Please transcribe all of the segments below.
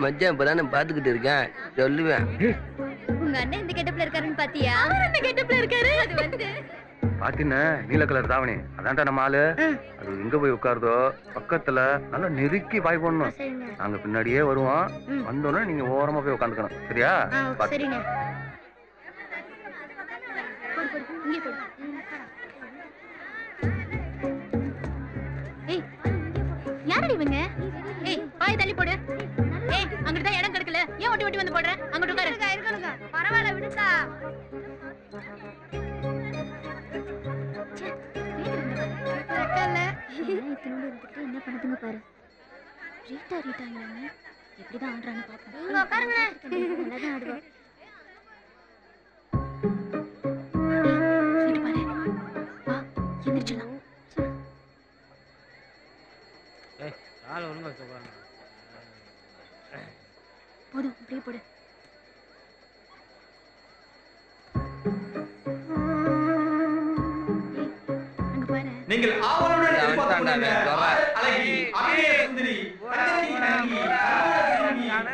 மச்சான் இப்பதான் நான் பாத்துக்கிட்டு இருக்கேன் சொல்லுவேன். உங்க அண்ணன் இந்த கெட்டப்ல இருக்காருன்னு பாத்தியா? இந்த கெட்டப்ல இருக்காரு. அது வந்து பாத்தீங்கன்னா நீல கலர் தாவணி அதான்டா நம்ம ஆளு. அது எங்க போய் உட்காருதோ பக்கத்துல நல்லா நெருக்கி வாய் போடணும். நாங்க பின்னாடியே வருவோம். வந்தோடனே நீங்க ஓரமா போய் உட்காந்துக்கணும். சரியா? சரிங்க. யாரடி இவங்க? ஏய் பாய் தள்ளி போடு. ஏய் அங்கிட்டு தான் இடம் கிடைக்கல. ஏன் ஓட்டி ஓட்டி வந்து போடுற? அங்கிட்டு உட்காரு. இருக்கணுங்க. பரவாயில்ல விடுடா. ரக்கல. இத்தனோட இருந்துட்டு என்ன பண்ணுதுங்க பாரு. ரீட்டா ரீட்டாங்கறாங்க. எப்படி தான் ஆடுறான்னு பாப்போம். நீங்க உட்காருங்க. நல்லா தான் ஆடுவா. இது பாரு. வா எந்திரச்சலாம். ஏய் கால் ஒழுங்கா சொல்றாங்க. போதும் அப்படியே போடு. அங்க பாரு. நீங்கள் ஆவலுடன் எதிர்பார்க்கக்கூடிய அழகி அபிநய சுந்தரி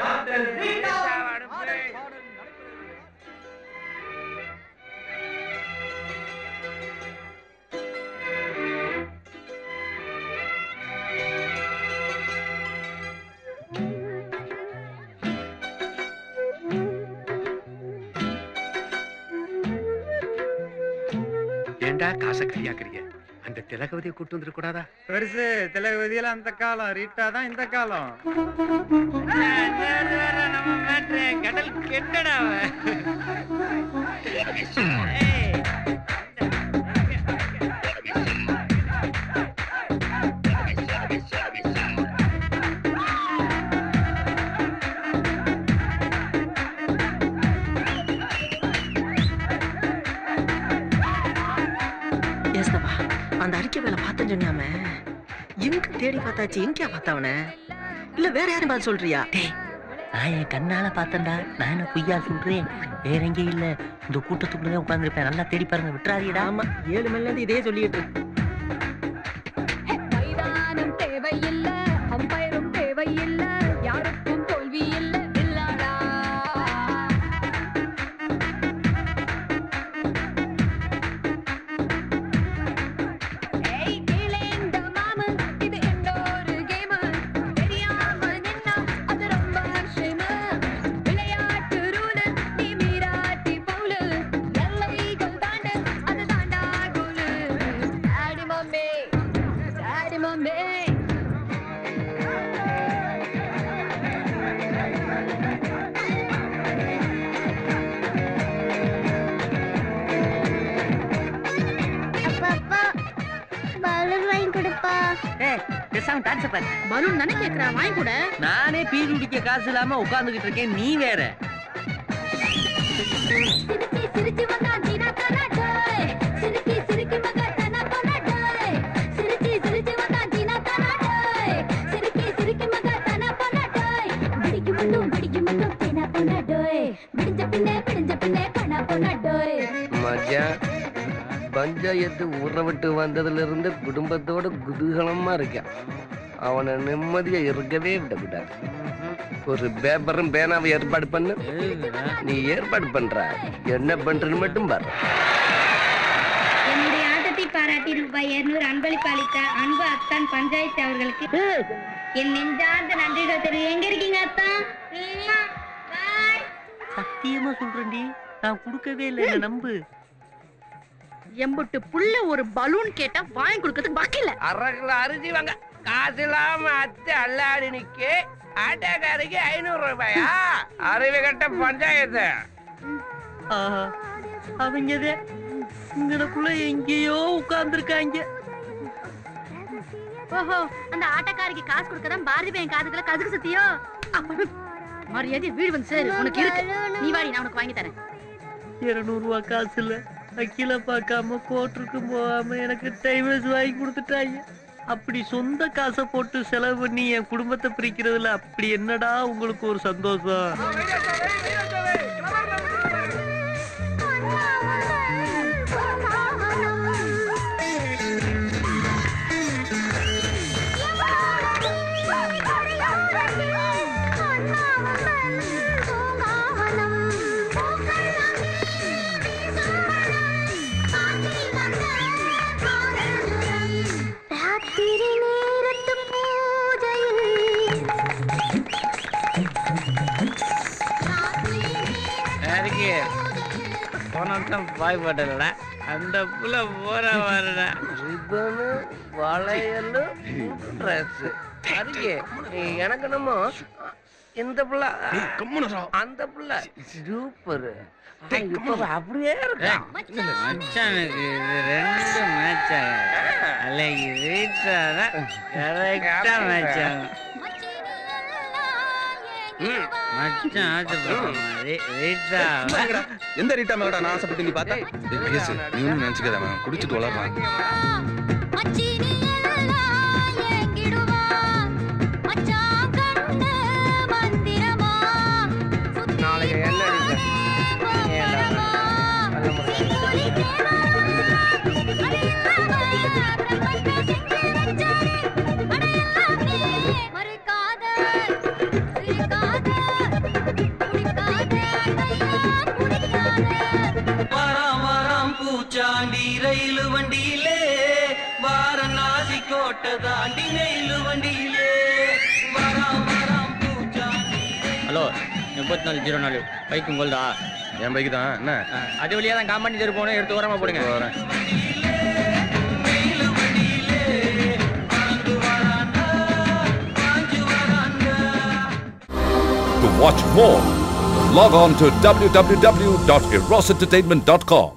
டாக்டர் ரீட்டா ஏண்டா காசை கையாக்குறீங்க? அந்த திலகவதியை கூட்டு வந்துட கூடாதா? பெருசு திலகவதியில அந்த காலம், ரீட்டா தான் இந்த காலம். கடல் கெட்டடா. அந்த அறிக்கை வேலை பார்த்தேன்னு சொன்னாம எங்க தேடி பார்த்தாச்சு. எங்கயா பார்த்தவன? இல்ல வேற யாரும் பார்த்து சொல்றியா? நான் என் கண்ணால பார்த்தேன்டா. நான் என்ன பொய்யா சொல்றேன்? வேற எங்கேயும் இல்ல, இந்த கூட்டத்துக்குள்ளதான் உட்கார்ந்துருப்பேன். நல்லா தேடி பாருங்க, விட்டுறாதீடா. ஆமா 7 மணில இருந்து இதே சொல்லிட்டு மைதானம் தேவையில்லை, அம்பயரும் தேவையில்லை, யாருக்கும் தோல்வி இல்லை. பலூன் தானே கேக்குறா, வாங்கி கூட. நானே பீர் குடிக்க காசு இல்லாம உட்கார்ந்துகிட்டு இருக்கேன், நீ வேற. பஞ்சாயத்து ஊற விட்டு வந்ததுல இருந்து குடும்பத்தோட குதூகலமா இருக்கான். அவனை நிம்மதியா இருக்கவே விடக்கூடாது. ஒரு பேப்பரும் பேனாவை ஏற்பாடு பண்ணு. நீ ஏற்பாடு பண்ற, என்ன பண்றன்னு மட்டும் பாரு. என்னுடைய ஆட்டத்தை பாராட்டி ரூபாய் 200 அன்பளிப்பு அளித்த அன்பு அத்தான் பஞ்சாயத்து அவர்களுக்கு என் நெஞ்சார்ந்த நன்றிகள் தெரியும். எங்க இருக்கீங்க அத்தான்? சத்தியமா சொல்றேன்டி, நான் கொடுக்கவே இல்லை, என்ன நம்பு. எம்புட்டு புள்ள ஒரு பலூன் கேட்டா வாங்கி கொடுக்கறதுக்கு பாக்கல. அரகுல அரிசி வாங்க காசு இல்லாம அத்தை அல்லாடி நிக்க ஆட்டக்காரிக்கு 500 ரூபாயா? அறிவு கட்ட பஞ்சாயத்து. அவங்க இங்கனக்குள்ள எங்கேயோ உட்கார்ந்துருக்காங்க. ஓஹோ, அந்த ஆட்டக்காரிக்கு காசு கொடுக்கதான் பாரதி பையன் காதுக்குள்ள கதுக்கு சத்தியோ. மரியாதை வீடு வந்து சேரு, உனக்கு இருக்கு. நீ வாடி, நான் உனக்கு வாங்கி தரேன். 200 ரூபாய் காசு இல்ல, அக்கில பார்க்காம கோர்ட்டுக்கு போகாம எனக்கு டைவர்ஸ் வாங்கி கொடுத்துட்டாங்க. அப்படி சொந்த காசை போட்டு செலவு பண்ணி என் குடும்பத்தை பிரிக்கிறதுல அப்படி என்னடா உங்களுக்கு ஒரு சந்தோஷம்? நிமிஷம் பாய்பட்டல அந்த புள்ள போற வரடா ரிப்பனு வளையலு ட்ரெஸ் அதுக்கே எனக்கு என்னமோ இந்த புள்ள அந்த புள்ள சூப்பர் அப்படியே இருக்கா மச்சானுக்கு இது ரெண்டு மேட்ச் ஆகாது அன்னைக்கு ரீட்டா தான் கரெக்டா மேட்ச் ஆகும் மச்சான் ஆசைப்படுற மாதிரி ரீட்டா எந்த ரீட்டா மேலடா நான் ஆசைப்பட்டு நீ பார்த்தா நீ ஒன்றும் நினைச்சுக்காத குடிச்சிட்டு வளர்றான் நாளைக்கு என்ன வராம் பூச்சாண்டி ரயிலு வண்டியிலே வாரணாசி கோட்டை தாண்டி நெயிலு வண்டியிலே வராம் பூச்சாண்டி. ஹலோ 3404 பைக்கு உங்கள்தா என் பைக்கு தான் என்ன அது வழியா தான் காம்பவுண்ட் தெரு போகணும் எடுத்து ஓரமா போடுங்க வரேன் To watch more, log on to www.erosentertainment.com.